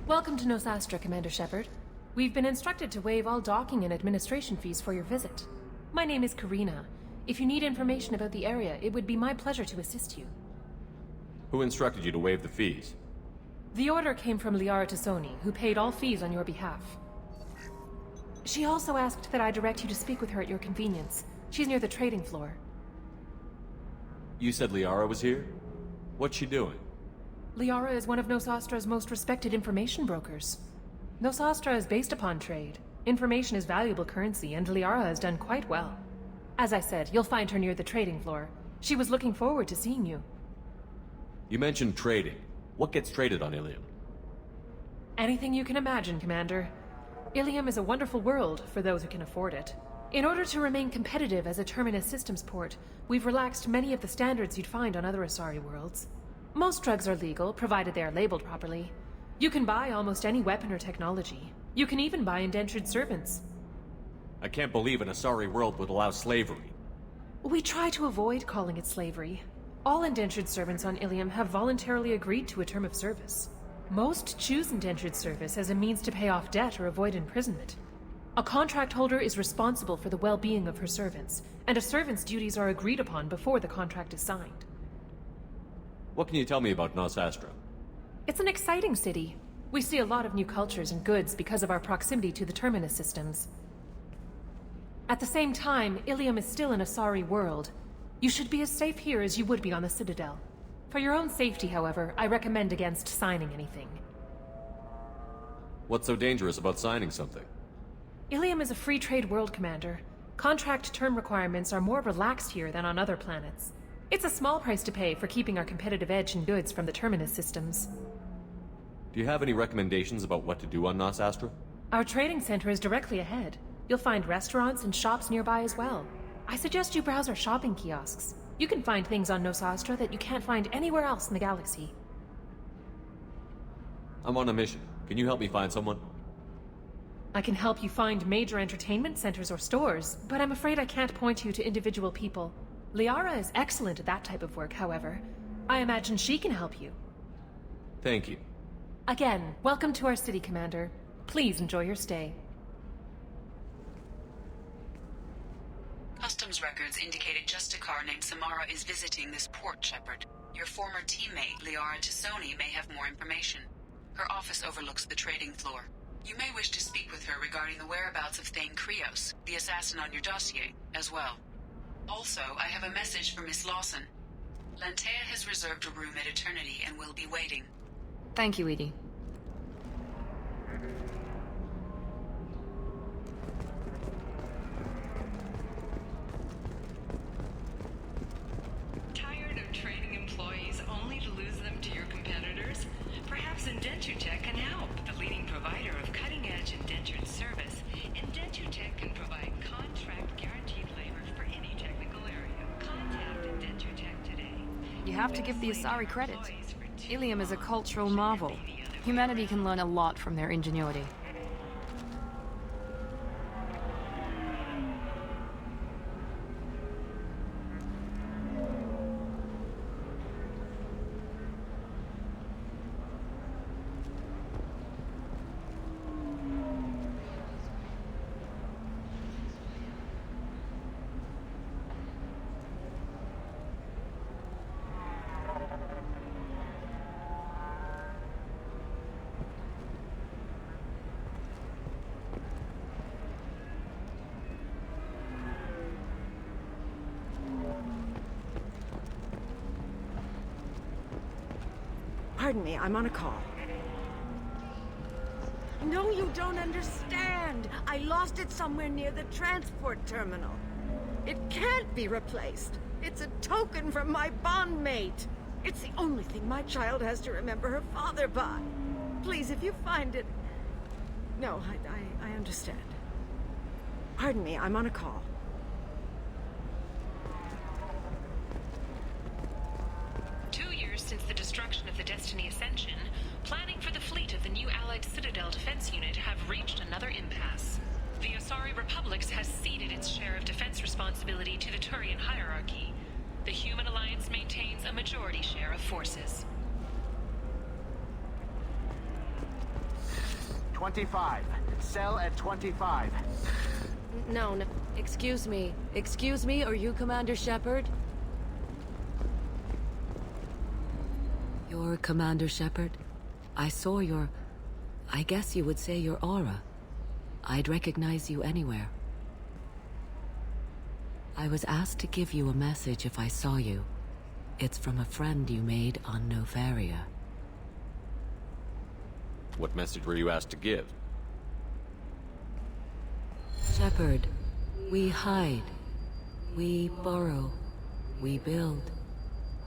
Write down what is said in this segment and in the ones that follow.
Welcome to Nosastra, Commander Shepard. We've been instructed to waive all docking and administration fees for your visit. My name is Karina. If you need information about the area, it would be my pleasure to assist you. Who instructed you to waive the fees? The order came from Liara Tassoni, who paid all fees on your behalf. She also asked that I direct you to speak with her at your convenience. She's near the trading floor. You said Liara was here? What's she doing? Liara is one of Nosastra's most respected information brokers. Nosastra is based upon trade. Information is valuable currency, and Liara has done quite well. As I said, you'll find her near the trading floor. She was looking forward to seeing you. You mentioned trading. What gets traded on Illium? Anything you can imagine, Commander. Illium is a wonderful world for those who can afford it. In order to remain competitive as a Terminus systems port, we've relaxed many of the standards you'd find on other Asari worlds. Most drugs are legal, provided they are labeled properly. You can buy almost any weapon or technology. You can even buy indentured servants. I can't believe an Asari world would allow slavery. We try to avoid calling it slavery. All indentured servants on Illium have voluntarily agreed to a term of service. Most choose indentured service as a means to pay off debt or avoid imprisonment. A contract holder is responsible for the well-being of her servants, and a servant's duties are agreed upon before the contract is signed. What can you tell me about Nosastra? It's an exciting city. We see a lot of new cultures and goods because of our proximity to the Terminus systems. At the same time, Illium is still an Asari world. You should be as safe here as you would be on the Citadel. For your own safety, however, I recommend against signing anything. What's so dangerous about signing something? Illium is a free trade world, Commander. Contract term requirements are more relaxed here than on other planets. It's a small price to pay for keeping our competitive edge in goods from the Terminus systems. Do you have any recommendations about what to do on Nosastra? Our trading center is directly ahead. You'll find restaurants and shops nearby as well. I suggest you browse our shopping kiosks. You can find things on Nosastra that you can't find anywhere else in the galaxy. I'm on a mission. Can you help me find someone? I can help you find major entertainment centers or stores, but I'm afraid I can't point you to individual people. Liara is excellent at that type of work, however. I imagine she can help you. Thank you. Again, welcome to our city, Commander. Please enjoy your stay. Customs records indicated just a car named Samara is visiting this port, Shepard. Your former teammate, Liara Tassoni, may have more information. Her office overlooks the trading floor. You may wish to speak with her regarding the whereabouts of Thane Krios, the assassin on your dossier, as well. Also, I have a message for Miss Lawson. Lantea has reserved a room at Eternity and will be waiting. Thank you, Edie. Tired of trading employees only to lose them to your competitors? Perhaps Indentutech can help. The leading provider of cutting-edge indentured service, Indentutech can provide contract guaranteed labor for any technical area. Contact Indentutech today. You have to give the Asari credit. Illium is a cultural marvel. Humanity can learn a lot from their ingenuity. Pardon me, I'm on a call. No, you don't understand. I lost it somewhere near the transport terminal. It can't be replaced. It's a token from my bondmate. It's the only thing my child has to remember her father by. Please, if you find it... No, I understand. Pardon me, I'm on a call. Since the destruction of the Destiny Ascension, planning for the fleet of the new Allied Citadel Defense Unit have reached another impasse. The Asari Republics has ceded its share of defense responsibility to the Turian hierarchy. The Human Alliance maintains a majority share of forces. 25. Cell at 25. No. Excuse me. Excuse me, are you Commander Shepard? You're Commander Shepard? I saw your... I guess you would say your aura. I'd recognize you anywhere. I was asked to give you a message if I saw you. It's from a friend you made on Noveria. What message were you asked to give? Shepard, we hide. We borrow. We build.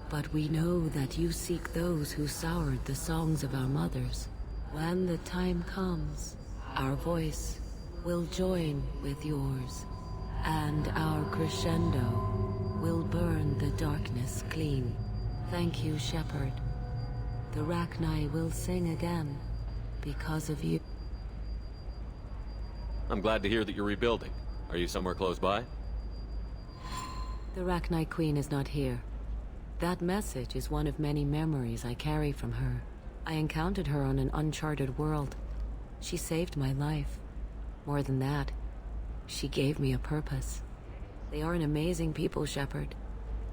But we know that you seek those who soured the songs of our mothers. When the time comes, our voice will join with yours, and our crescendo will burn the darkness clean. Thank you, Shepard. The Rachni will sing again, because of you. I'm glad to hear that you're rebuilding. Are you somewhere close by? The Rachni Queen is not here. That message is one of many memories I carry from her. I encountered her on an uncharted world. She saved my life. More than that, she gave me a purpose. They are an amazing people, Shepard.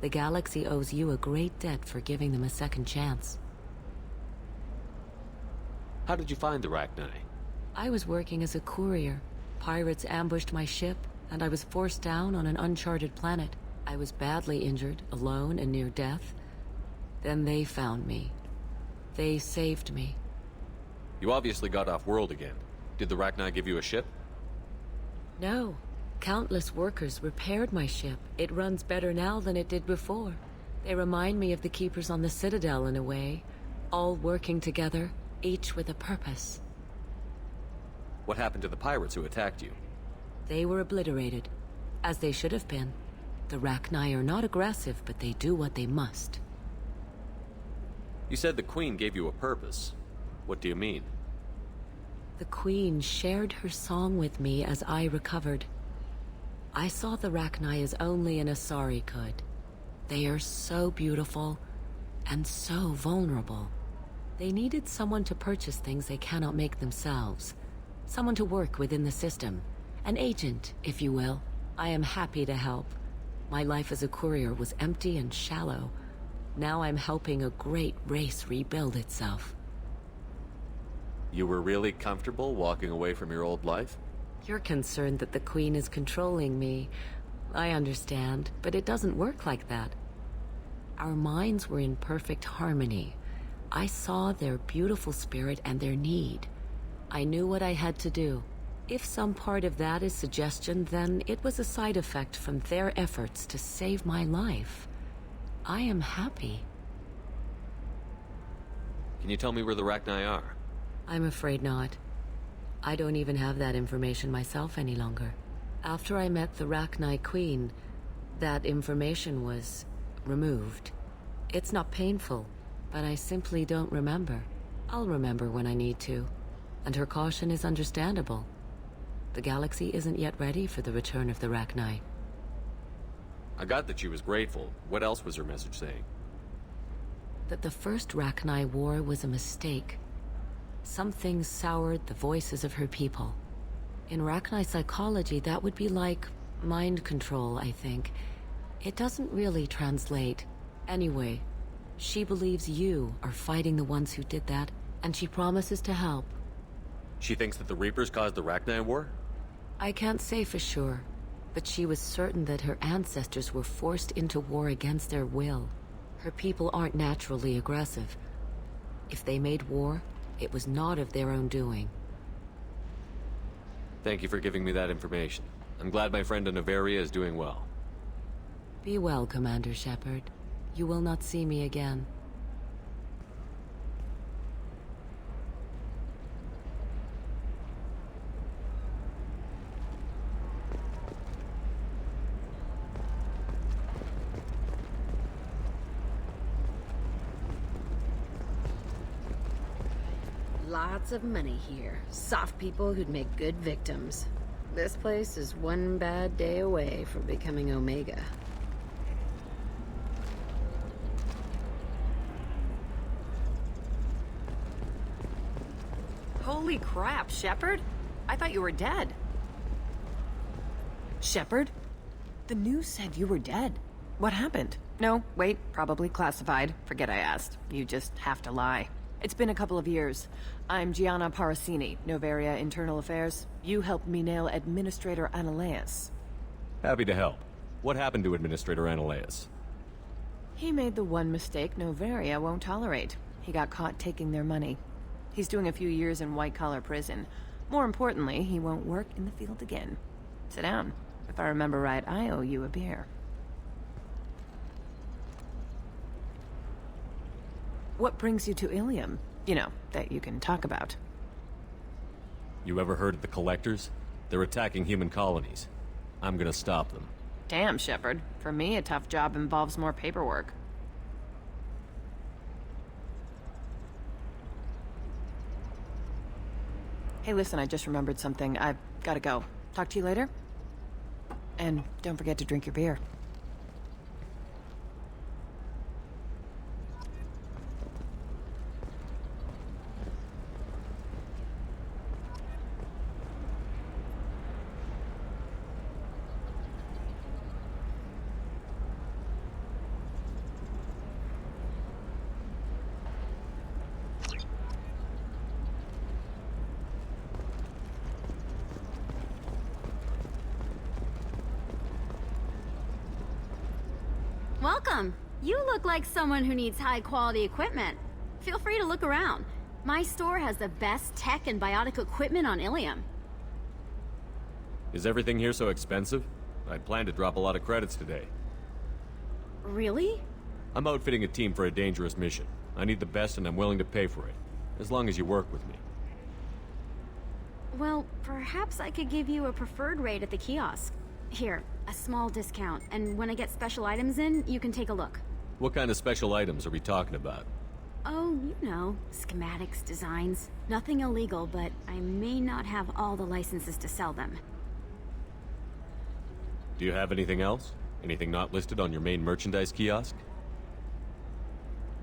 The galaxy owes you a great debt for giving them a second chance. How did you find the Rachni? I was working as a courier. Pirates ambushed my ship, and I was forced down on an uncharted planet. I was badly injured, alone and near death. Then they found me. They saved me. You obviously got off-world again. Did the Rachni give you a ship? No. Countless workers repaired my ship. It runs better now than it did before. They remind me of the Keepers on the Citadel in a way. All working together, each with a purpose. What happened to the pirates who attacked you? They were obliterated, as they should have been. The Rachni are not aggressive, but they do what they must. You said the Queen gave you a purpose. What do you mean? The Queen shared her song with me as I recovered. I saw the Rachni as only an Asari could. They are so beautiful, and so vulnerable. They needed someone to purchase things they cannot make themselves. Someone to work within the system. An agent, if you will. I am happy to help. My life as a courier was empty and shallow. Now I'm helping a great race rebuild itself. You were really comfortable walking away from your old life? You're concerned that the Queen is controlling me. I understand, but it doesn't work like that. Our minds were in perfect harmony. I saw their beautiful spirit and their need. I knew what I had to do. If some part of that is suggestion, then it was a side effect from their efforts to save my life. I am happy. Can you tell me where the Rachni are? I'm afraid not. I don't even have that information myself any longer. After I met the Rachni Queen, that information was removed. It's not painful, but I simply don't remember. I'll remember when I need to, and her caution is understandable. The galaxy isn't yet ready for the return of the Rachni. I got that she was grateful. What else was her message saying? That the first Rachni war was a mistake. Something soured the voices of her people. In Rachni psychology, that would be like mind control, I think. It doesn't really translate. Anyway, she believes you are fighting the ones who did that, and she promises to help. She thinks that the Reapers caused the Rachni war? I can't say for sure, but she was certain that her ancestors were forced into war against their will. Her people aren't naturally aggressive. If they made war, it was not of their own doing. Thank you for giving me that information. I'm glad my friend in Noveria is doing well. Be well, Commander Shepard. You will not see me again. Lots of money here. Soft people who'd make good victims. This place is one bad day away from becoming Omega. Holy crap, Shepard? I thought you were dead. Shepard? The news said you were dead. What happened? No, wait, probably classified. Forget I asked. You just have to lie. It's been a couple of years. I'm Gianna Parasini, Noveria Internal Affairs. You helped me nail Administrator Analeus. Happy to help. What happened to Administrator Analeus? He made the one mistake Noveria won't tolerate. He got caught taking their money. He's doing a few years in white-collar prison. More importantly, he won't work in the field again. Sit down. If I remember right, I owe you a beer. What brings you to Illium? You know, that you can talk about. You ever heard of the Collectors? They're attacking human colonies. I'm gonna stop them. Damn, Shepard. For me, a tough job involves more paperwork. Hey, listen, I just remembered something. I've gotta go. Talk to you later? And don't forget to drink your beer. Welcome. You look like someone who needs high-quality equipment. Feel free to look around. My store has the best tech and biotic equipment on Illium. Is everything here so expensive? I'd planned to drop a lot of credits today. Really? I'm outfitting a team for a dangerous mission. I need the best and I'm willing to pay for it. As long as you work with me. Well, perhaps I could give you a preferred rate at the kiosk. Here, a small discount, and when I get special items in, you can take a look. What kind of special items are we talking about? Oh, you know, schematics, designs. Nothing illegal, but I may not have all the licenses to sell them. Do you have anything else? Anything not listed on your main merchandise kiosk?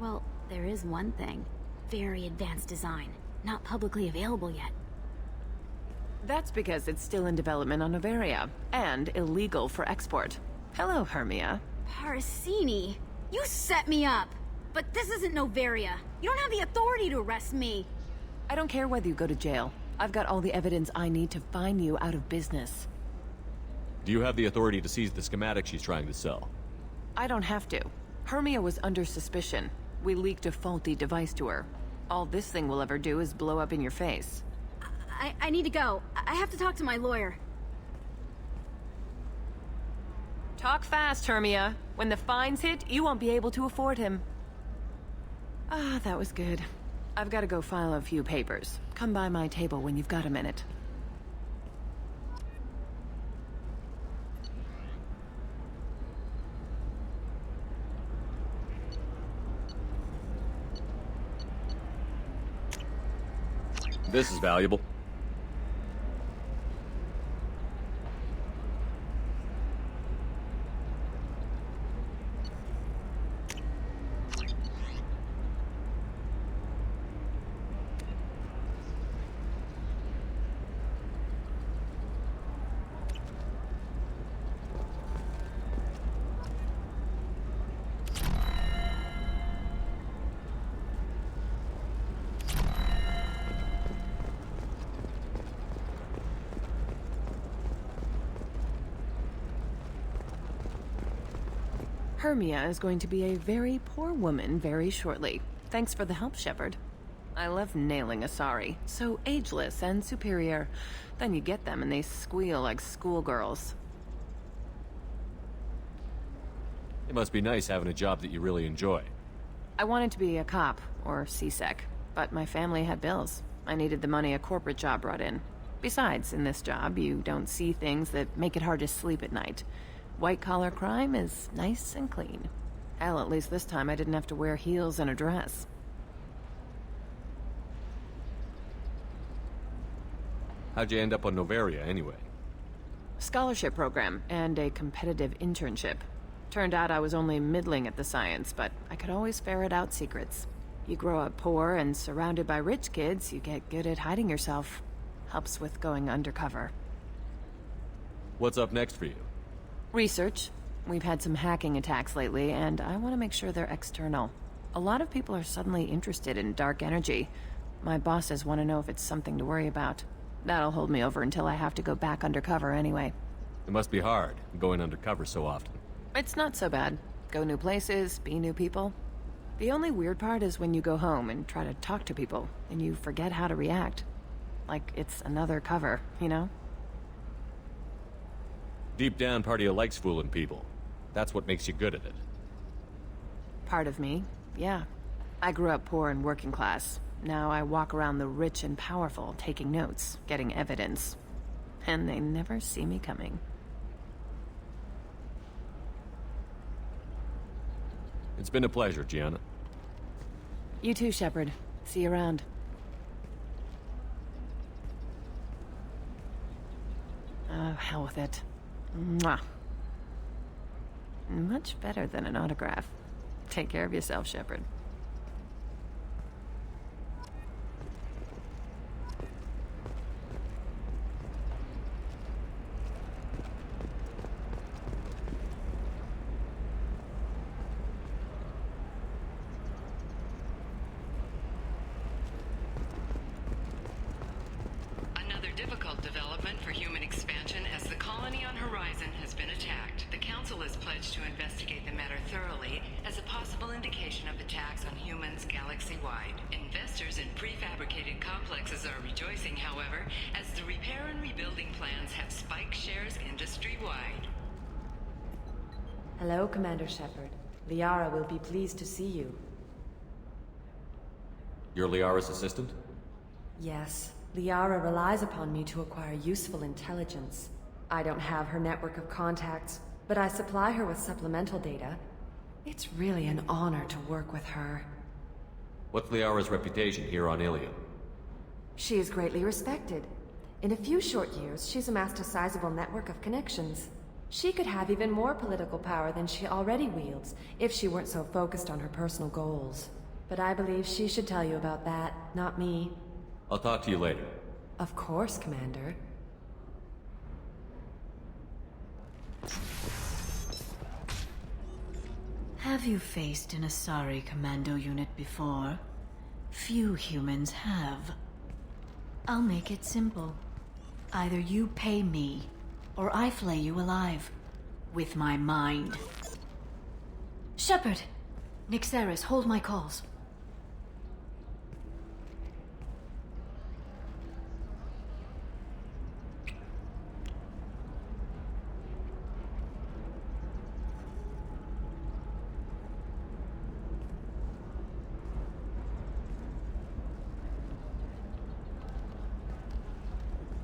Well, there is one thing. Very advanced design. Not publicly available yet. That's because it's still in development on Noveria, and illegal for export. Hello, Hermia. Parasini, you set me up! But this isn't Noveria. You don't have the authority to arrest me. I don't care whether you go to jail. I've got all the evidence I need to find you out of business. Do you have the authority to seize the schematic she's trying to sell? I don't have to. Hermia was under suspicion. We leaked a faulty device to her. All this thing will ever do is blow up in your face. I need to go. I have to talk to my lawyer. Talk fast, Hermia. When the fines hit, you won't be able to afford him. Ah, that was good. I've got to go file a few papers. Come by my table when you've got a minute. This is valuable. Hermia is going to be a very poor woman very shortly. Thanks for the help, Shepard. I love nailing Asari. So ageless and superior. Then you get them and they squeal like schoolgirls. It must be nice having a job that you really enjoy. I wanted to be a cop, or CSEC, but my family had bills. I needed the money a corporate job brought in. Besides, in this job, you don't see things that make it hard to sleep at night. White-collar crime is nice and clean. Hell, at least this time I didn't have to wear heels and a dress. How'd you end up on Noveria, anyway? Scholarship program and a competitive internship. Turned out I was only middling at the science, but I could always ferret out secrets. You grow up poor and surrounded by rich kids, you get good at hiding yourself. Helps with going undercover. What's up next for you? Research. We've had some hacking attacks lately, and I want to make sure they're external. A lot of people are suddenly interested in dark energy. My bosses want to know if it's something to worry about. That'll hold me over until I have to go back undercover anyway. It must be hard, going undercover so often. It's not so bad. Go new places, be new people. The only weird part is when you go home and try to talk to people, and you forget how to react. Like it's another cover, you know? Deep down, part of you likes fooling people. That's what makes you good at it. Part of me, yeah. I grew up poor and working class. Now I walk around the rich and powerful, taking notes, getting evidence. And they never see me coming. It's been a pleasure, Gianna. You too, Shepard. See you around. Oh, hell with it. Mwah. Much better than an autograph. Take care of yourself, Shepard. Another difficult development for human expansion as the colony on Horizon has been attacked. The Council is pledged to investigate the matter thoroughly as a possible indication of attacks on humans galaxy-wide. Investors in prefabricated complexes are rejoicing, however, as the repair and rebuilding plans have spiked shares industry-wide. Hello, Commander Shepard. Liara will be pleased to see you. You're Liara's assistant? Yes. Liara relies upon me to acquire useful intelligence. I don't have her network of contacts, but I supply her with supplemental data. It's really an honor to work with her. What's Liara's reputation here on Illium? She is greatly respected. In a few short years, she's amassed a sizable network of connections. She could have even more political power than she already wields, if she weren't so focused on her personal goals. But I believe she should tell you about that, not me. I'll talk to you later. Of course, Commander. Have you faced an Asari commando unit before? Few humans have. I'll make it simple. Either you pay me, or I flay you alive. With my mind. Shepard! Nixeris, hold my calls.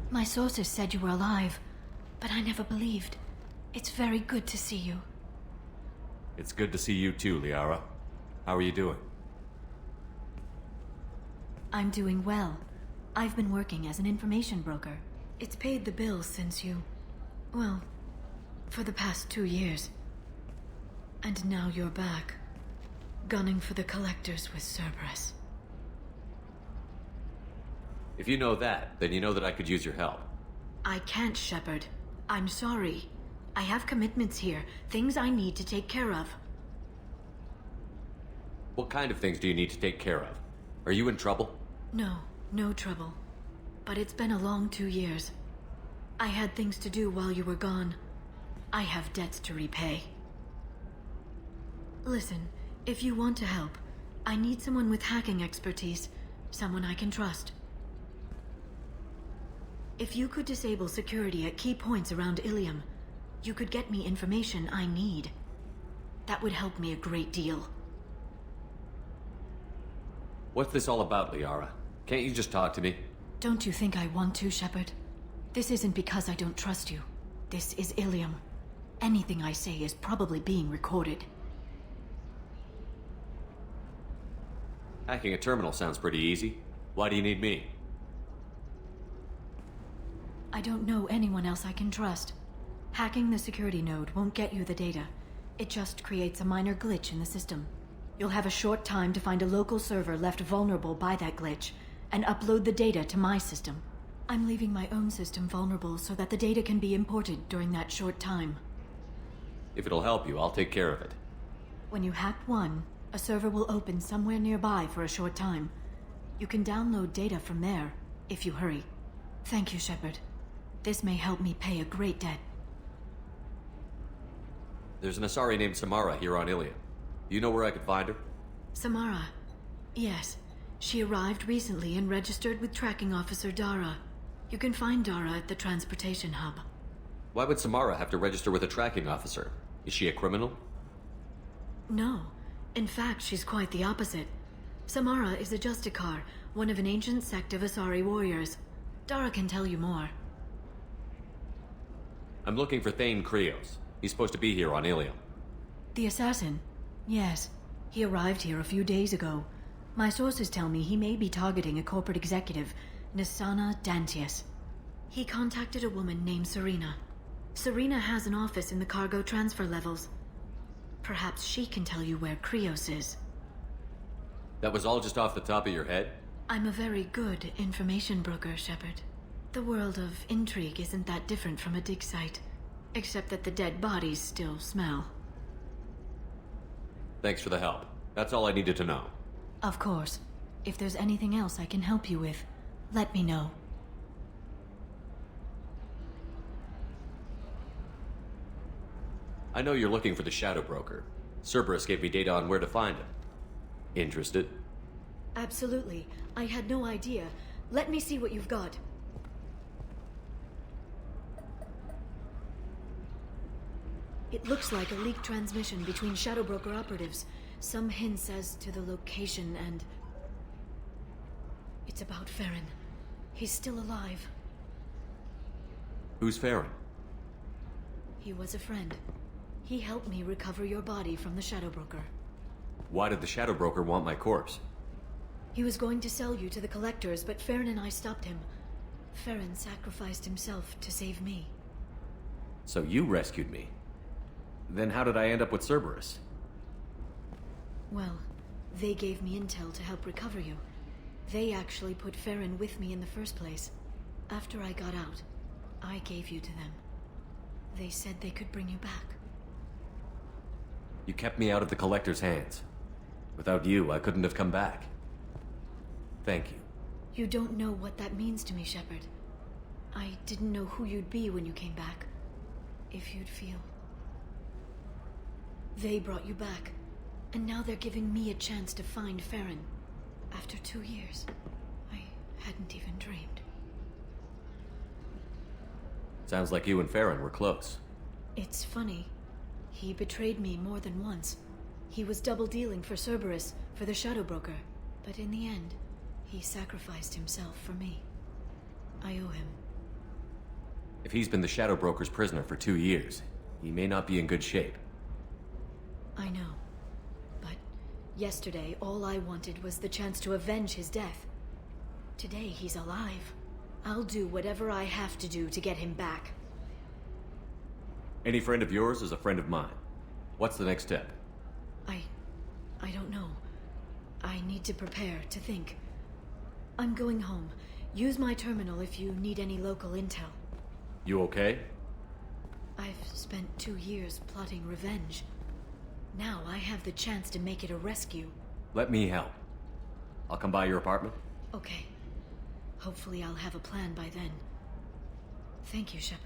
My sources said you were alive, but I never believed. It's very good to see you. It's good to see you too, Liara. How are you doing? I'm doing well. I've been working as an information broker. It's paid the bills since you... well, for the past 2 years. And now you're back, gunning for the Collectors with Cerberus. If you know that, then you know that I could use your help. I can't, Shepard. I'm sorry. I have commitments here, things I need to take care of. What kind of things do you need to take care of? Are you in trouble? No, no trouble. But it's been a long 2 years. I had things to do while you were gone. I have debts to repay. Listen, if you want to help, I need someone with hacking expertise. Someone I can trust. If you could disable security at key points around Illium, you could get me information I need. That would help me a great deal. What's this all about, Liara? Can't you just talk to me? Don't you think I want to, Shepard? This isn't because I don't trust you. This is Illium. Anything I say is probably being recorded. Hacking a terminal sounds pretty easy. Why do you need me? I don't know anyone else I can trust. Hacking the security node won't get you the data. It just creates a minor glitch in the system. You'll have a short time to find a local server left vulnerable by that glitch, and upload the data to my system. I'm leaving my own system vulnerable so that the data can be imported during that short time. If it'll help you, I'll take care of it. When you hack one, a server will open somewhere nearby for a short time. You can download data from there, if you hurry. Thank you, Shepard. This may help me pay a great debt. There's an Asari named Samara here on Illium. You know where I could find her? Samara. Yes. She arrived recently and registered with Tracking Officer Dara. You can find Dara at the transportation hub. Why would Samara have to register with a tracking officer? Is she a criminal? No. In fact, she's quite the opposite. Samara is a Justicar, one of an ancient sect of Asari warriors. Dara can tell you more. I'm looking for Thane Krios. He's supposed to be here on Illium. The assassin? Yes. He arrived here a few days ago. My sources tell me he may be targeting a corporate executive, Nisana Dantius. He contacted a woman named Serena. Serena has an office in the cargo transfer levels. Perhaps she can tell you where Krios is. That was all just off the top of your head? I'm a very good information broker, Shepard. The world of intrigue isn't that different from a dig site, except that the dead bodies still smell. Thanks for the help. That's all I needed to know. Of course. If there's anything else I can help you with, let me know. I know you're looking for the Shadow Broker. Cerberus gave me data on where to find him. Interested? Absolutely. I had no idea. Let me see what you've got. It looks like a leaked transmission between Shadow Broker operatives. Some hints as to the location and... It's about Farron. He's still alive. Who's Farron? He was a friend. He helped me recover your body from the Shadow Broker. Why did the Shadow Broker want my corpse? He was going to sell you to the collectors, but Farron and I stopped him. Farron sacrificed himself to save me. So you rescued me. Then how did I end up with Cerberus? Well, they gave me intel to help recover you. They actually put Farron with me in the first place. After I got out, I gave you to them. They said they could bring you back. You kept me out of the Collector's hands. Without you, I couldn't have come back. Thank you. You don't know what that means to me, Shepard. I didn't know who you'd be when you came back. If you'd feel... They brought you back, and now they're giving me a chance to find Farron. After 2 years, I hadn't even dreamed. Sounds like you and Farron were close. It's funny. He betrayed me more than once. He was double-dealing for Cerberus, for the Shadow Broker. But in the end, he sacrificed himself for me. I owe him. If he's been the Shadow Broker's prisoner for 2 years, he may not be in good shape. I know. But yesterday, all I wanted was the chance to avenge his death. Today, he's alive. I'll do whatever I have to do to get him back. Any friend of yours is a friend of mine. What's the next step? I don't know. I need to prepare, to think. I'm going home. Use my terminal if you need any local intel. You okay? I've spent 2 years plotting revenge. Now I have the chance to make it a rescue. Let me help. I'll come by your apartment. Okay. Hopefully I'll have a plan by then. Thank you, Shepard.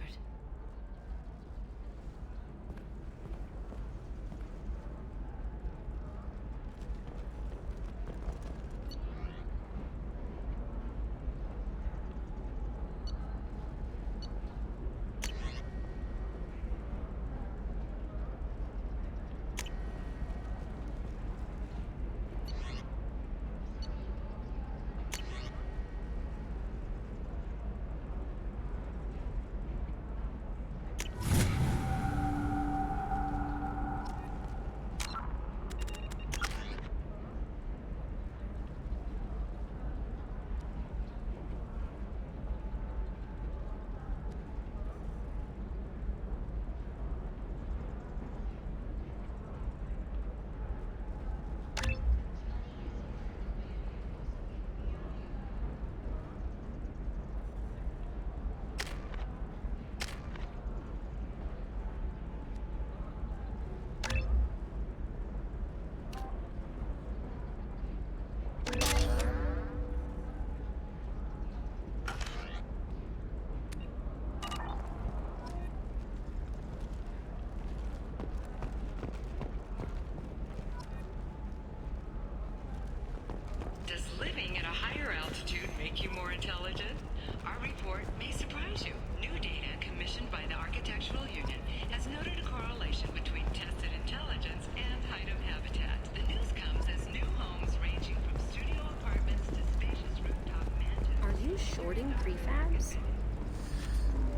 make you more intelligent? Our report may surprise you. New data commissioned by the Architectural Union has noted a correlation between tested intelligence and height of habitat. The news comes as new homes ranging from studio apartments to spacious rooftop mansions. Are you shorting prefabs?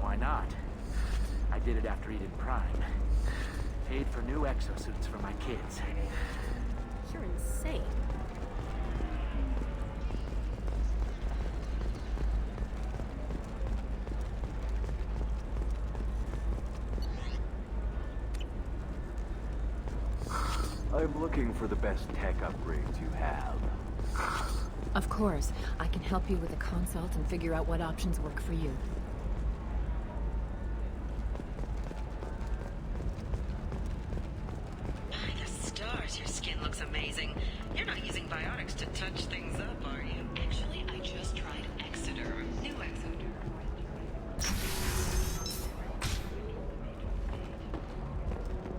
Why not? I did it after Eden Prime. Paid for new exosuits for my kids. You're insane. I'm looking for the best tech upgrades you have. Of course. I can help you with a consult and figure out what options work for you. By the stars, your skin looks amazing. You're not using biotics to touch things up, are you? Actually, I just tried Exoderm. New Exoderm.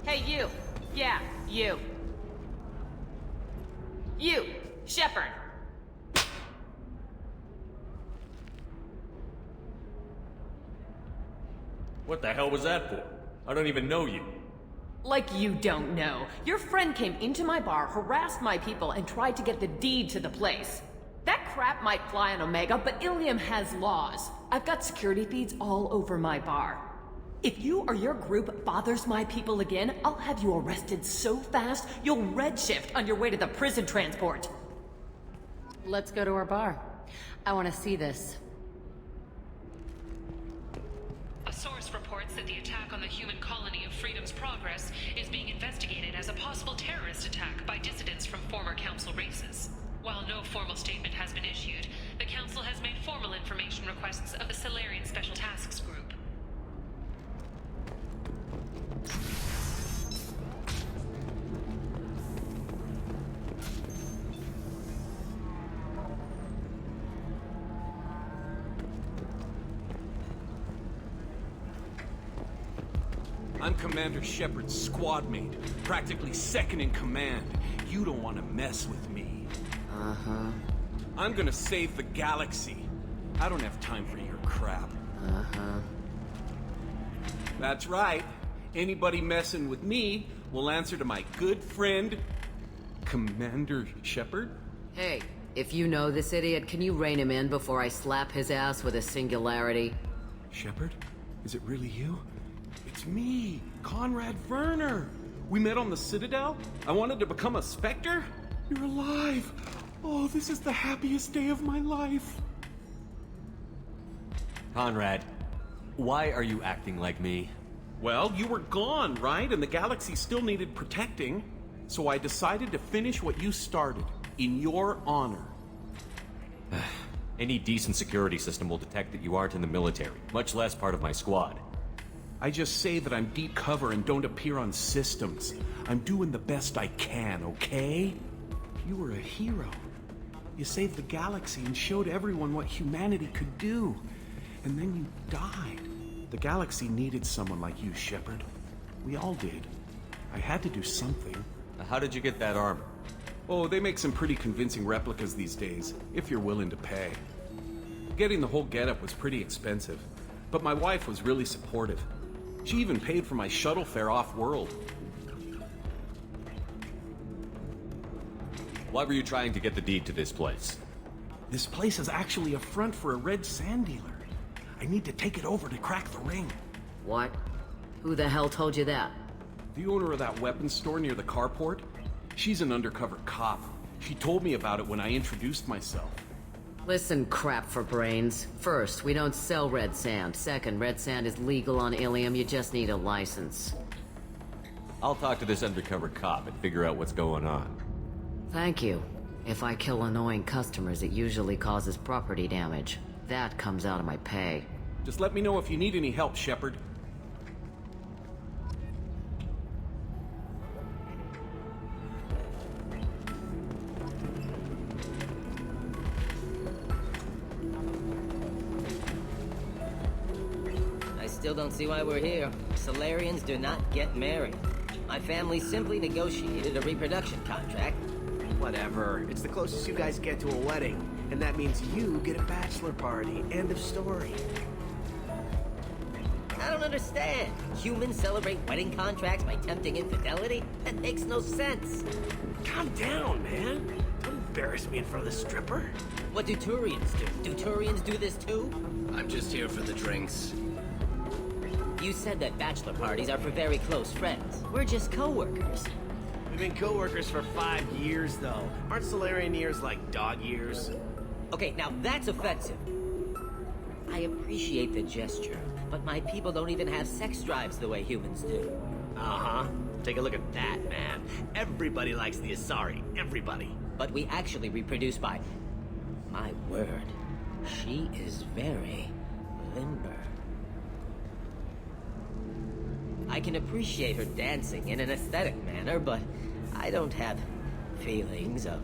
Hey, you! Yeah, you! You! Shepard! What the hell was that for? I don't even know you. Like you don't know. Your friend came into my bar, harassed my people, and tried to get the deed to the place. That crap might fly on Omega, but Illium has laws. I've got security feeds all over my bar. If you or your group bothers my people again, I'll have you arrested so fast, you'll redshift on your way to the prison transport. Let's go to our bar. I want to see this. A source reports that the attack on the human colony of Freedom's Progress is being investigated as a possible terrorist attack by dissidents from former Council races. While no formal statement has been issued, the Council has made formal information requests of the Solarian Special Tasks Group. I'm Commander Shepard's squad mate, practically second in command. You don't want to mess with me. Uh-huh. I'm gonna save the galaxy. I don't have time for your crap. Uh-huh. That's right. Anybody messing with me will answer to my good friend, Commander Shepard. Hey, if you know this idiot, can you rein him in before I slap his ass with a singularity? Shepard? Is it really you? It's me, Conrad Verner. We met on the Citadel. I wanted to become a Spectre. You're alive. Oh, this is the happiest day of my life. Conrad, why are you acting like me? Well, you were gone, right? And the galaxy still needed protecting. So I decided to finish what you started, in your honor. Any decent security system will detect that you aren't in the military, much less part of my squad. I just say that I'm deep cover and don't appear on systems. I'm doing the best I can, okay? You were a hero. You saved the galaxy and showed everyone what humanity could do. And then you died. The galaxy needed someone like you, Shepard. We all did. I had to do something. How did you get that armor? Oh, they make some pretty convincing replicas these days, if you're willing to pay. Getting the whole getup was pretty expensive, but my wife was really supportive. She even paid for my shuttle fare off-world. Why were you trying to get the deed to this place? This place is actually a front for a red sand dealer. I need to take it over to crack the ring. What? Who the hell told you that? The owner of that weapons store near the carport. She's an undercover cop. She told me about it when I introduced myself. Listen, crap for brains. First, we don't sell red sand. Second, red sand is legal on Illium. You just need a license. I'll talk to this undercover cop and figure out what's going on. Thank you. If I kill annoying customers, it usually causes property damage. That comes out of my pay. Just let me know if you need any help, Shepard. I still don't see why we're here. Solarians do not get married. My family simply negotiated a reproduction contract. Whatever. It's the closest you guys get to a wedding. And that means you get a bachelor party. End of story. I don't understand. Humans celebrate wedding contracts by tempting infidelity? That makes no sense. Calm down, man. Don't embarrass me in front of the stripper. What do Turians do? Do Turians do this too? I'm just here for the drinks. You said that bachelor parties are for very close friends. We're just co-workers. We've been co-workers for 5 years, though. Aren't Solarian years like dog years? Okay, now that's offensive. I appreciate the gesture, but my people don't even have sex drives the way humans do. Uh-huh. Take a look at that, man. Everybody likes the Asari. Everybody. But we actually reproduce by... My word. She is very limber. I can appreciate her dancing in an aesthetic manner, but I don't have feelings of...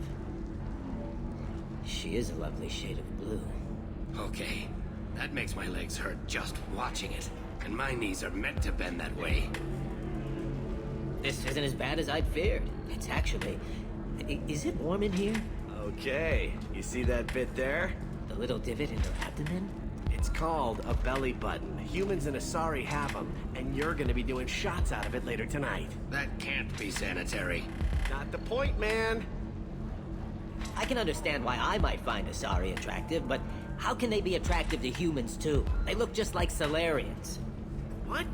She is a lovely shade of blue. Okay. That makes my legs hurt just watching it. And my knees are meant to bend that way. This isn't as bad as I'd feared. It's actually... Is it warm in here? Okay. You see that bit there? The little divot in her abdomen? It's called a belly button. Humans and Asari have them, and you're gonna be doing shots out of it later tonight. That can't be sanitary. Not the point, man. I can understand why I might find Asari attractive, but how can they be attractive to humans too? They look just like Solarians. What?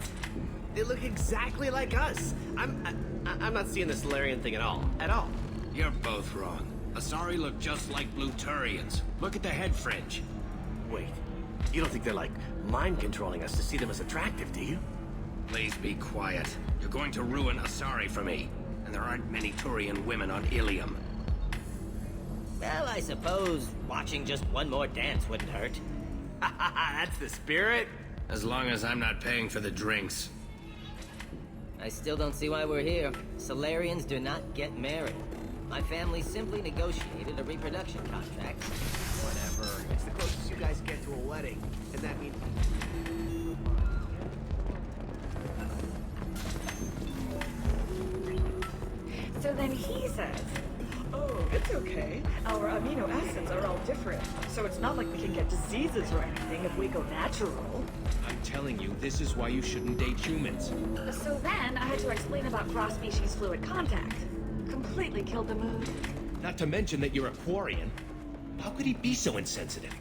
They look exactly like us. I'm not seeing the Solarian thing at all. At all. You're both wrong. Asari look just like blue Turians. Look at the head fringe. Wait. You don't think they're, like, mind-controlling us to see them as attractive, do you? Please be quiet. You're going to ruin Asari for me. And there aren't many Turian women on Illium. Well, I suppose watching just one more dance wouldn't hurt. That's the spirit. As long as I'm not paying for the drinks. I still don't see why we're here. Solarians do not get married. My family simply negotiated a reproduction contract. Whatever. It's the closest you guys get to a wedding. And that means... So then he says, oh, it's okay. Our amino acids are all different. So it's not like we can get diseases or anything if we go natural. I'm telling you, this is why you shouldn't date humans. So then I had to explain about cross-species fluid contact. Completely killed the mood. Not to mention that you're a Quarian. How could he be so insensitive?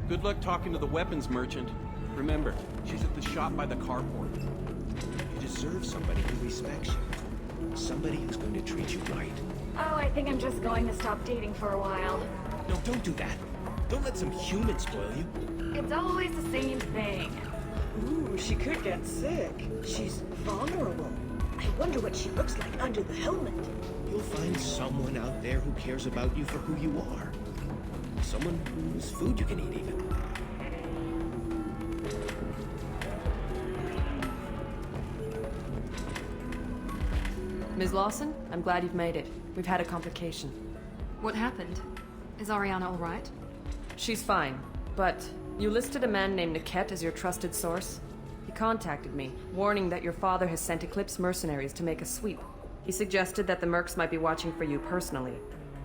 Good luck talking to the weapons merchant. Remember, she's at the shop by the carport. You deserve somebody who respects you. Somebody who's going to treat you right. Oh, I think I'm just going to stop dating for a while. No, don't do that. Don't let some human spoil you. It's always the same thing. Ooh, she could get sick. She's vulnerable. I wonder what she looks like under the helmet. You'll find someone out there who cares about you for who you are. Someone whose food you can eat, even. Ms. Lawson, I'm glad you've made it. We've had a complication. What happened? Is Ariana all right? She's fine, but you listed a man named Niket as your trusted source. He contacted me, warning that your father has sent Eclipse mercenaries to make a sweep. He suggested that the Mercs might be watching for you personally.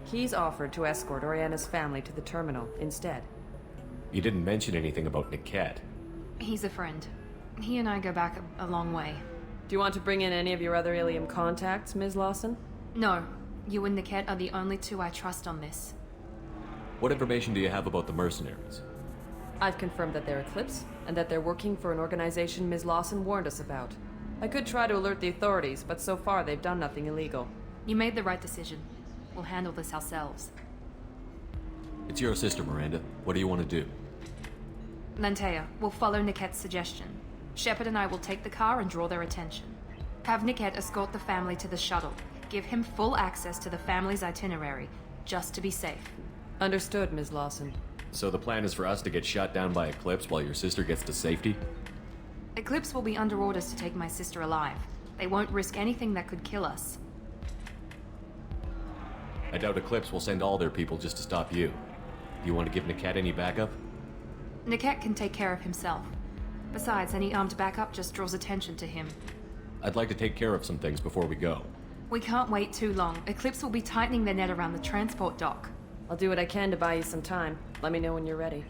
He's offered to escort Oriana's family to the terminal instead. You didn't mention anything about Niket. He's a friend. He and I go back a long way. Do you want to bring in any of your other Illium contacts, Ms. Lawson? No. You and Niket are the only two I trust on this. What information do you have about the mercenaries? I've confirmed that they're Eclipse, and that they're working for an organization Ms. Lawson warned us about. I could try to alert the authorities, but so far they've done nothing illegal. You made the right decision. We'll handle this ourselves. It's your sister, Miranda. What do you want to do? Lantea, we'll follow Niket's suggestion. Shepard and I will take the car and draw their attention. Have Niket escort the family to the shuttle. Give him full access to the family's itinerary, just to be safe. Understood, Ms. Lawson. So the plan is for us to get shot down by Eclipse while your sister gets to safety? Eclipse will be under orders to take my sister alive. They won't risk anything that could kill us. I doubt Eclipse will send all their people just to stop you. Do you want to give Niket any backup? Niket can take care of himself. Besides, any armed backup just draws attention to him. I'd like to take care of some things before we go. We can't wait too long. Eclipse will be tightening their net around the transport dock. I'll do what I can to buy you some time. Let me know when you're ready.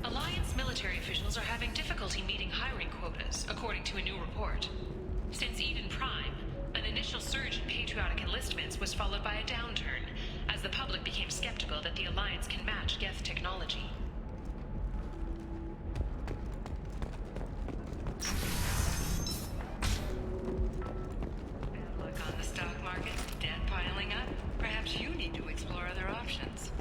Alliance military officials are having difficulty meeting hiring quotas, according to a new report. Since Eden Prime, an initial surge in patriotic enlistments was followed by a downturn, as the public became skeptical that the Alliance can match Geth technology. Look on the stock market, debt piling up. Perhaps you need to explore other options.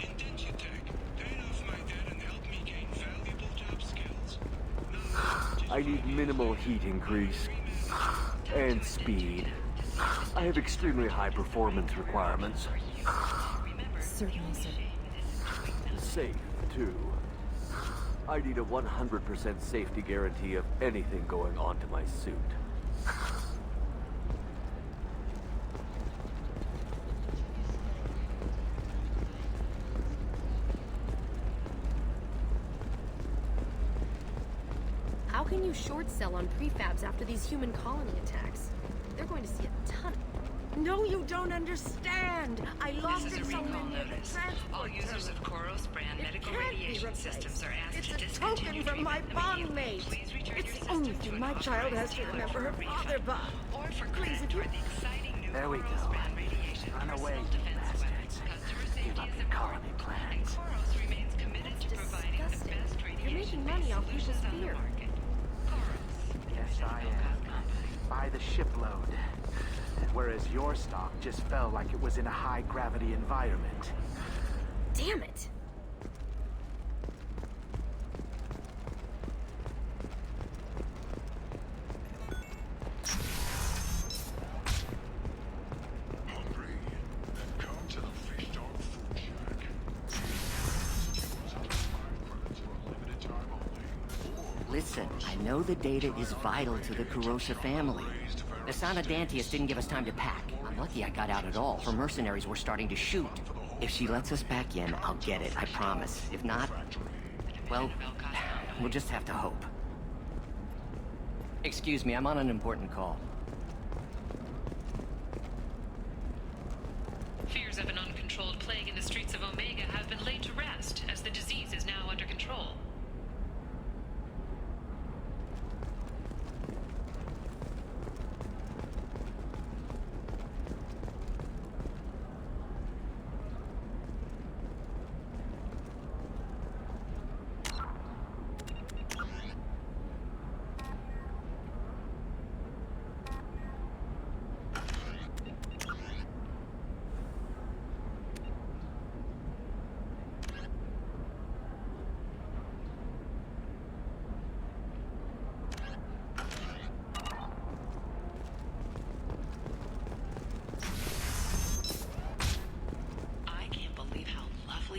I need minimal heat increase. And speed. I have extremely high performance requirements. Certainly, sir. Safe, too. I need a 100% safety guarantee of anything going onto my suit. How can you short sell on prefabs after these human colony attacks? They're going to see a ton. No, you don't understand. I lost This it is a somewhere recall near the notice. transport All users of Koros brand medical radiation systems are asked to It's a discontinue token from my treatment bond immediately. mate. Please return It's your the only system to thing an my child has authorized to dealer remember for her a refund. father by. Or for Please, credit if you... toward the exciting new There we go. Koros brand radiation Run away, personal you defense weapons. bastards. Customer Give safety up is your important, colony and plans. Koros remains committed to providing the disgusting. best You're making radiation-based money off solutions people's on the fear. market. Koros. Yes, I am. By the shipload. Whereas your stock just fell like it was in a high-gravity environment. Damn it! Listen, I know the data is vital to the Kurosha family. The Sana Dantius didn't give us time to pack. I'm lucky I got out at all, for mercenaries were starting to shoot. If she lets us back in, I'll get it, I promise. If not, well, we'll just have to hope. Excuse me, I'm on an important call. Fears of an uncontrolled plague in the streets of Omega have been laid to rest, as the disease is now under control.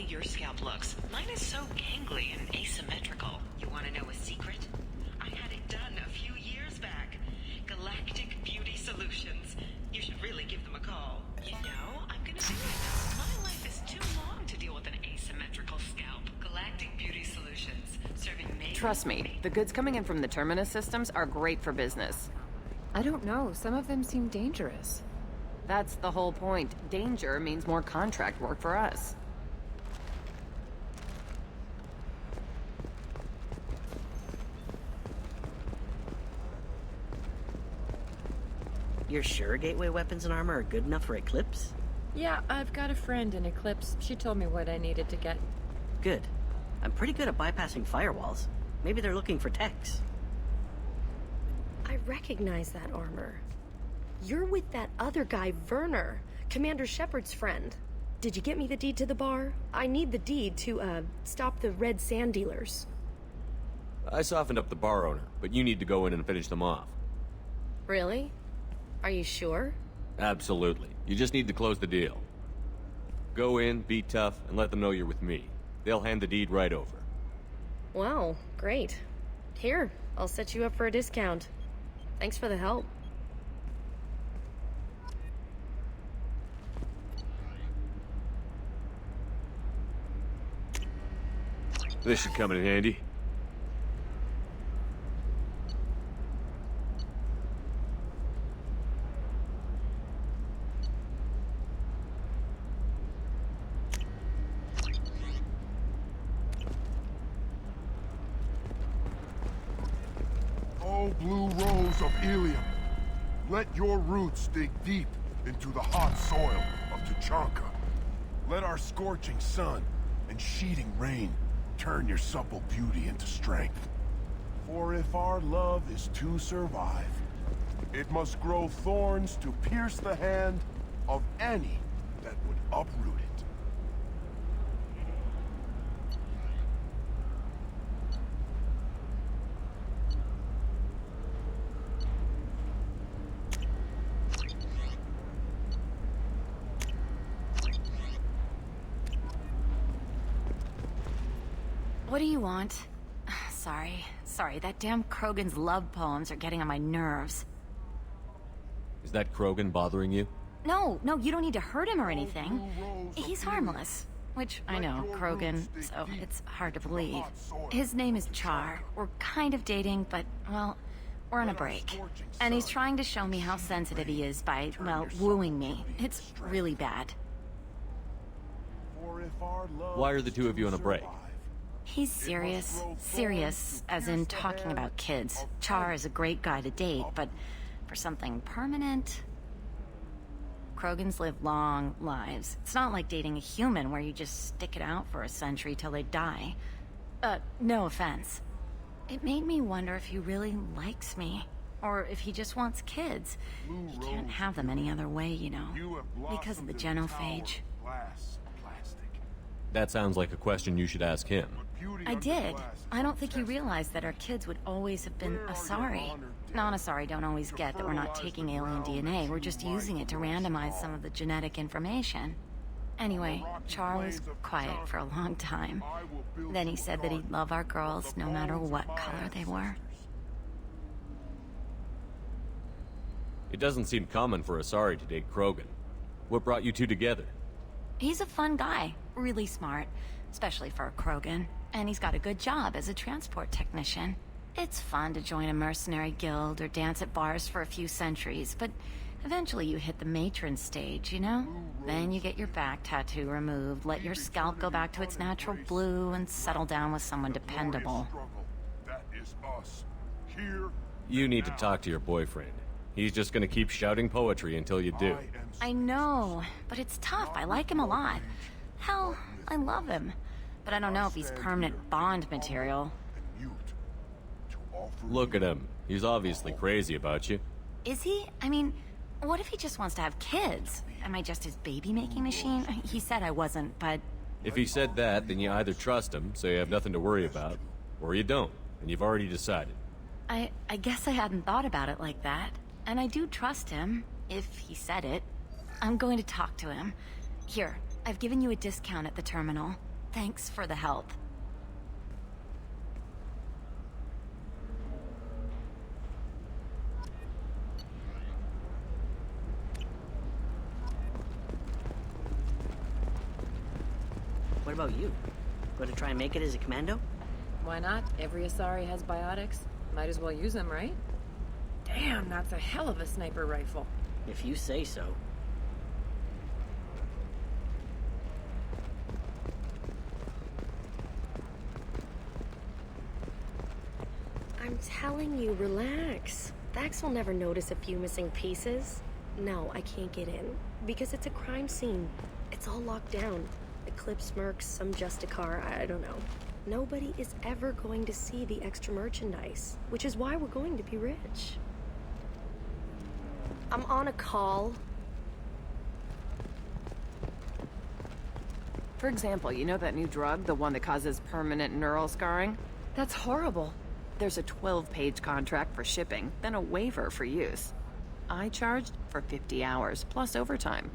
Your scalp looks. Mine is so gangly and asymmetrical. You want to know a secret? I had it done a few years back. Galactic Beauty Solutions. You should really give them a call. You know, I'm gonna do it. My life is too long to deal with an asymmetrical scalp. Galactic Beauty Solutions. Serving me. Trust me, the goods coming in from the Terminus systems are great for business. I don't know. Some of them seem dangerous. That's the whole point. Danger means more contract work for us. You're sure gateway weapons and armor are good enough for Eclipse? Yeah, I've got a friend in Eclipse. She told me what I needed to get. Good. I'm pretty good at bypassing firewalls. Maybe they're looking for techs. I recognize that armor. You're with that other guy, Verner. Commander Shepard's friend. Did you get me the deed to the bar? I need the deed to, stop the red sand dealers. I softened up the bar owner, but you need to go in and finish them off. Really? Are you sure? Absolutely. You just need to close the deal. Go in, be tough, and let them know you're with me. They'll hand the deed right over. Wow, great. Here, I'll set you up for a discount. Thanks for the help. This should come in handy. Oh, blue rose of Illium, let your roots dig deep into the hot soil of Tuchanka. Let our scorching sun and sheeting rain turn your supple beauty into strength. For if our love is to survive, it must grow thorns to pierce the hand of any that would uproot it. What do you want? Sorry, that damn Krogan's love poems are getting on my nerves. Is that Krogan bothering you? No, you don't need to hurt him or anything. He's harmless. Which, I know, Krogan, so it's hard to believe. His name is Char. We're kind of dating, but, well, we're on a break. And he's trying to show me how sensitive he is by, well, wooing me. It's really bad. Why are the two of you on a break? He's serious. Serious, as in talking about kids. Char is a great guy to date, but for something permanent... Krogans live long lives. It's not like dating a human where you just stick it out for a century till they die. No offense. It made me wonder if he really likes me. Or if he just wants kids. He can't have them any other way, you know. Because of the genophage. That sounds like a question you should ask him. I did. I don't think he realized that our kids would always have been Asari. Non-Asari don't always get that we're not taking alien DNA, we're just using it to randomize some of the genetic information. Anyway, Char was quiet for a long time. Then he said that he'd love our girls no matter what color they were. It doesn't seem common for Asari to date Krogan. What brought you two together? He's a fun guy, really smart, especially for a Krogan. And he's got a good job as a transport technician. It's fun to join a mercenary guild or dance at bars for a few centuries, but eventually you hit the matron stage, you know? Then you get your back tattoo removed, let your scalp go back to its natural blue, and settle down with someone dependable. You need to talk to your boyfriend. He's just gonna keep shouting poetry until you do. I know, but it's tough. I like him a lot. Hell, I love him. But I don't know if he's permanent Bond material. Look at him. He's obviously crazy about you. Is he? I mean, what if he just wants to have kids? Am I just his baby-making machine? He said I wasn't, but... If he said that, then you either trust him, so you have nothing to worry about, or you don't, and you've already decided. I guess I hadn't thought about it like that. And I do trust him, if he said it. I'm going to talk to him. Here, I've given you a discount at the terminal. Thanks for the help. What about you? Going to try and make it as a commando? Why not? Every Asari has biotics. Might as well use them, right? Damn, that's a hell of a sniper rifle. If you say so. I'm telling you, relax. Vax will never notice a few missing pieces. No, I can't get in. Because it's a crime scene. It's all locked down. Eclipse mercs, some Justicar, I don't know. Nobody is ever going to see the extra merchandise, which is why we're going to be rich. I'm on a call. For example, you know that new drug, the one that causes permanent neural scarring? That's horrible. There's a 12-page contract for shipping, then a waiver for use. I charged for 50 hours, plus overtime.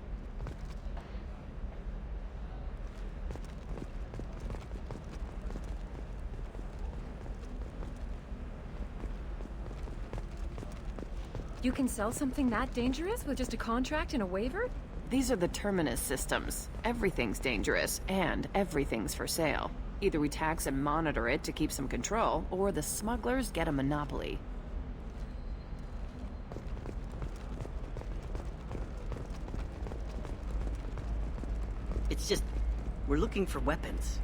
You can sell something that dangerous with just a contract and a waiver? These are the Terminus systems. Everything's dangerous, and everything's for sale. Either we tax and monitor it to keep some control, or the smugglers get a monopoly. It's just, we're looking for weapons.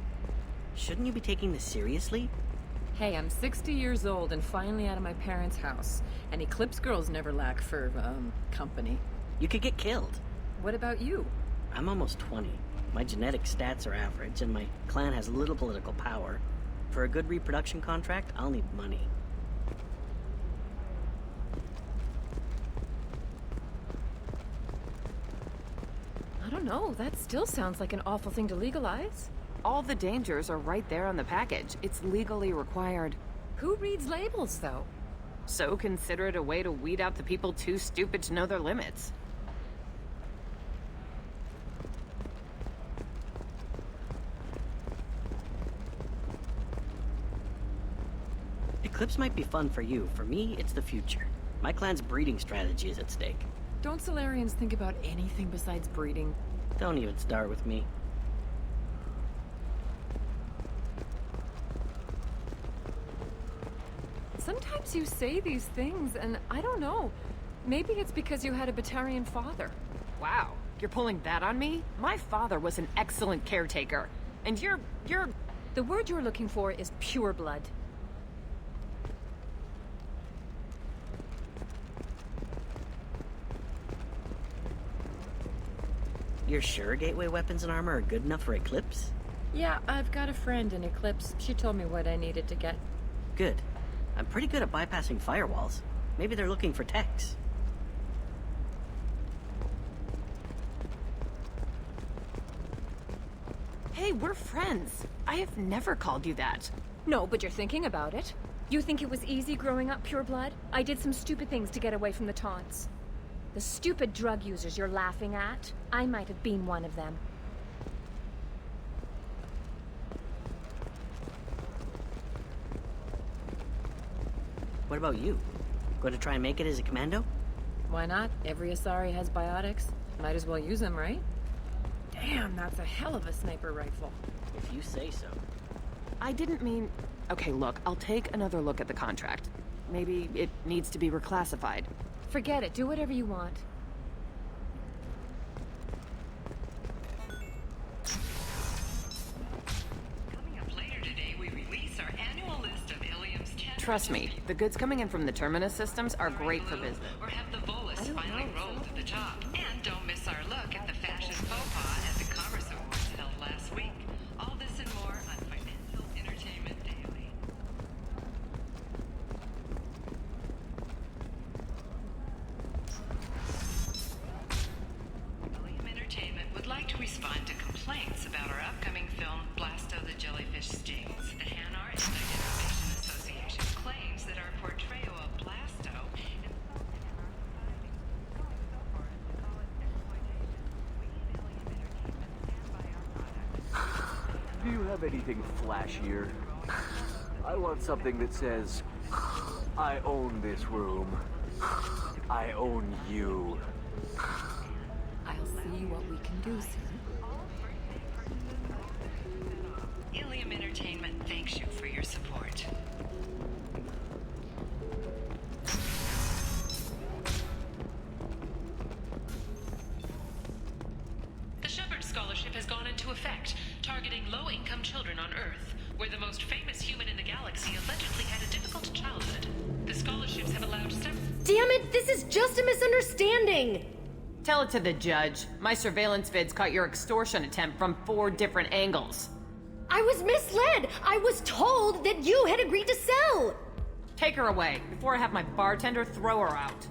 Shouldn't you be taking this seriously? Hey, I'm 60 years old and finally out of my parents' house. And Eclipse girls never lack for, company. You could get killed. What about you? I'm almost 20. My genetic stats are average, and my clan has little political power. For a good reproduction contract, I'll need money. I don't know, that still sounds like an awful thing to legalize. All the dangers are right there on the package. It's legally required. Who reads labels, though? So consider it a way to weed out the people too stupid to know their limits. Eclipse might be fun for you. For me, it's the future. My clan's breeding strategy is at stake. Don't Solarians think about anything besides breeding? Don't even start with me. Sometimes you say these things, and I don't know. Maybe it's because you had a Batarian father. Wow, you're pulling that on me? My father was an excellent caretaker. And you're... The word you're looking for is pure blood. You're sure gateway weapons and armor are good enough for Eclipse? Yeah, I've got a friend in Eclipse. She told me what I needed to get. Good. I'm pretty good at bypassing firewalls. Maybe they're looking for techs. Hey, we're friends. I have never called you that. No, but you're thinking about it. You think it was easy growing up pure blood? I did some stupid things to get away from the taunts. The stupid drug users you're laughing at, I might have been one of them. What about you? Going to try and make it as a commando? Why not? Every Asari has biotics. Might as well use them, right? Damn, that's a hell of a sniper rifle. If you say so. I didn't mean... Okay, look, I'll take another look at the contract. Maybe it needs to be reclassified. Forget it. Do whatever you want. Coming up later today, we release our annual list of Illium's 10... Trust me, the goods coming in from the Terminus systems are great for business. Or have the bolus finally rolled to the top. And don't miss our look at the fashion faux pas at the Commerce Awards held last week. All this and more on Financial Entertainment Daily. Illium Entertainment would like to respond to complaints about our upcoming film, Blasto the Jellyfish Stings. The Hanar and Identification Association claims that our portrayal of Blasto Do you have anything flashier? I want something that says, I own this room. I own you. I'll see what we can do, soon. Illium Entertainment thanks you for your support. The Shepard Scholarship has gone into effect, targeting low-income children on Earth, where the most famous human in the galaxy allegedly had a difficult childhood. The scholarships have allowed several... Damn it! This is just a misunderstanding! Tell it to the judge. My surveillance vids caught your extortion attempt from 4 different angles. I was misled! I was told that you had agreed to sell! Take her away, before I have my bartender throw her out.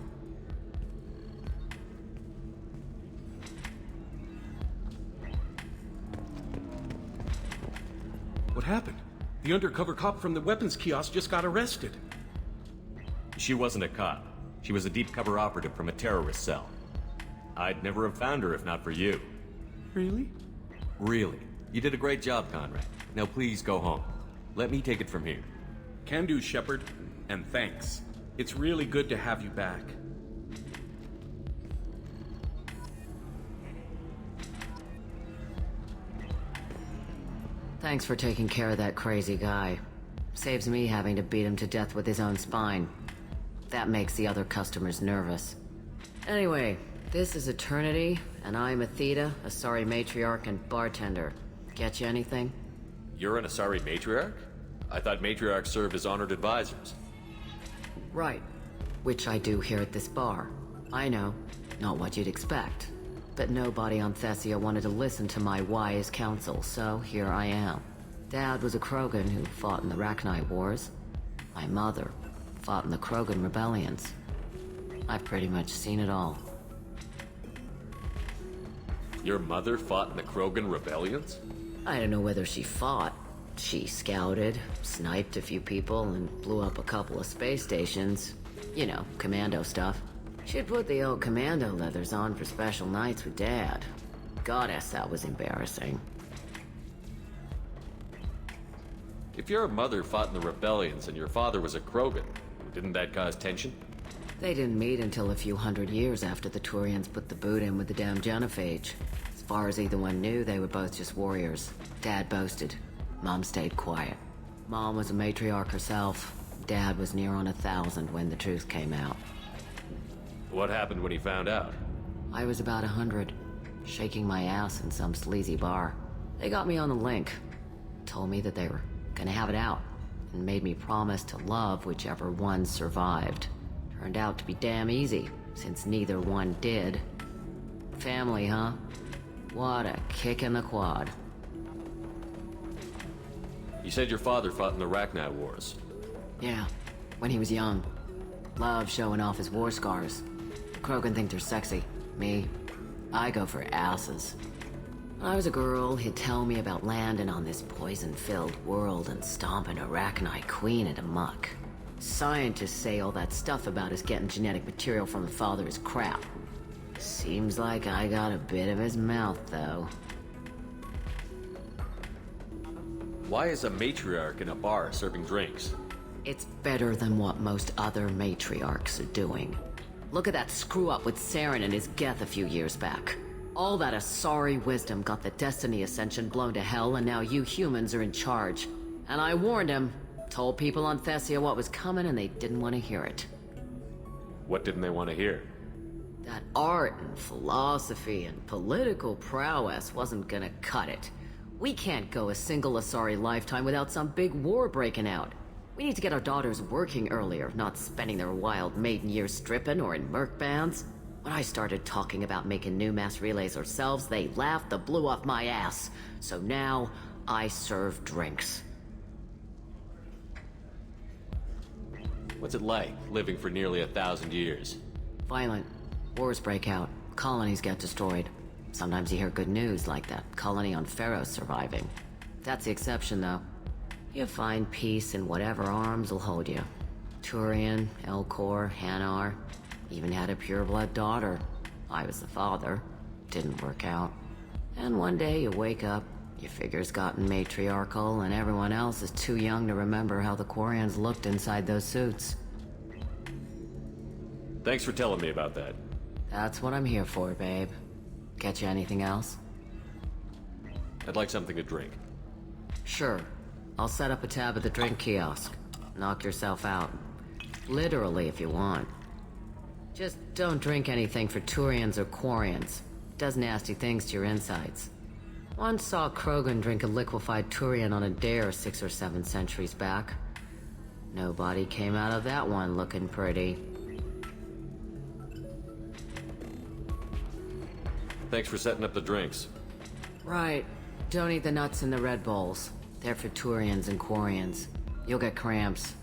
What happened? The undercover cop from the weapons kiosk just got arrested. She wasn't a cop. She was a deep cover operative from a terrorist cell. I'd never have found her if not for you. Really? Really. You did a great job, Conrad. Now please go home. Let me take it from here. Can do, Shepard. And thanks. It's really good to have you back. Thanks for taking care of that crazy guy. Saves me having to beat him to death with his own spine. That makes the other customers nervous. Anyway, this is Eternity, and I'm Athena, Asari matriarch and bartender. Get you anything? You're an Asari matriarch? I thought matriarchs served as honored advisors. Right. Which I do here at this bar. I know, not what you'd expect. But nobody on Thessia wanted to listen to my wise counsel, so here I am. Dad was a krogan who fought in the Rachni Wars. My mother fought in the Krogan rebellions. I've pretty much seen it all. Your mother fought in the Krogan rebellions? I don't know whether she fought. She scouted, sniped a few people, and blew up a couple of space stations. You know, commando stuff. She'd put the old commando leathers on for special nights with Dad. Goddess, that was embarrassing. If your mother fought in the rebellions and your father was a Krogan, didn't that cause tension? They didn't meet until a few hundred years after the Turians put the boot in with the damn genophage. As far as either one knew, they were both just warriors. Dad boasted. Mom stayed quiet. Mom was a matriarch herself. Dad was near on 1,000 when the truth came out. What happened when he found out? I was about 100, shaking my ass in some sleazy bar. They got me on the link. Told me that they were gonna have it out, and made me promise to love whichever one survived. Turned out to be damn easy, since neither one did. Family, huh? What a kick in the quad. You said your father fought in the Rachni Wars. Yeah, when he was young. Loved showing off his war scars. Krogan think they're sexy. Me, I go for asses. When I was a girl, he'd tell me about landing on this poison-filled world and stomping a Rachni Queen into muck. Scientists say all that stuff about us getting genetic material from the father is crap. Seems like I got a bit of his mouth, though. Why is a matriarch in a bar serving drinks? It's better than what most other matriarchs are doing. Look at that screw-up with Saren and his Geth a few years back. All that Asari wisdom got the Destiny Ascension blown to hell, and now you humans are in charge. And I warned him. Told people on Thessia what was coming, and they didn't want to hear it. What didn't they want to hear? That art and philosophy and political prowess wasn't gonna cut it. We can't go a single Asari lifetime without some big war breaking out. We need to get our daughters working earlier, not spending their wild maiden years stripping or in merc bands. When I started talking about making new mass relays ourselves, they laughed the blue off my ass. So now, I serve drinks. What's it like, living for nearly 1,000 years? Violent. Wars break out. Colonies get destroyed. Sometimes you hear good news, like that colony on Pharaoh surviving. That's the exception, though. You find peace in whatever arms will hold you. Turian, Elcor, Hanar. Even had a pureblood daughter. I was the father. Didn't work out. And one day you wake up, your figure's gotten matriarchal, and everyone else is too young to remember how the Quarians looked inside those suits. Thanks for telling me about that. That's what I'm here for, babe. Get you anything else? I'd like something to drink. Sure. I'll set up a tab at the drink kiosk. Knock yourself out. Literally, if you want. Just don't drink anything for Turians or Quarians. Does nasty things to your insides. Once saw Krogan drink a liquefied Turian on a dare 6 or 7 centuries back. Nobody came out of that one looking pretty. Thanks for setting up the drinks. Right. Don't eat the nuts in the Red Bulls. They're for Turians and Quarians. You'll get cramps.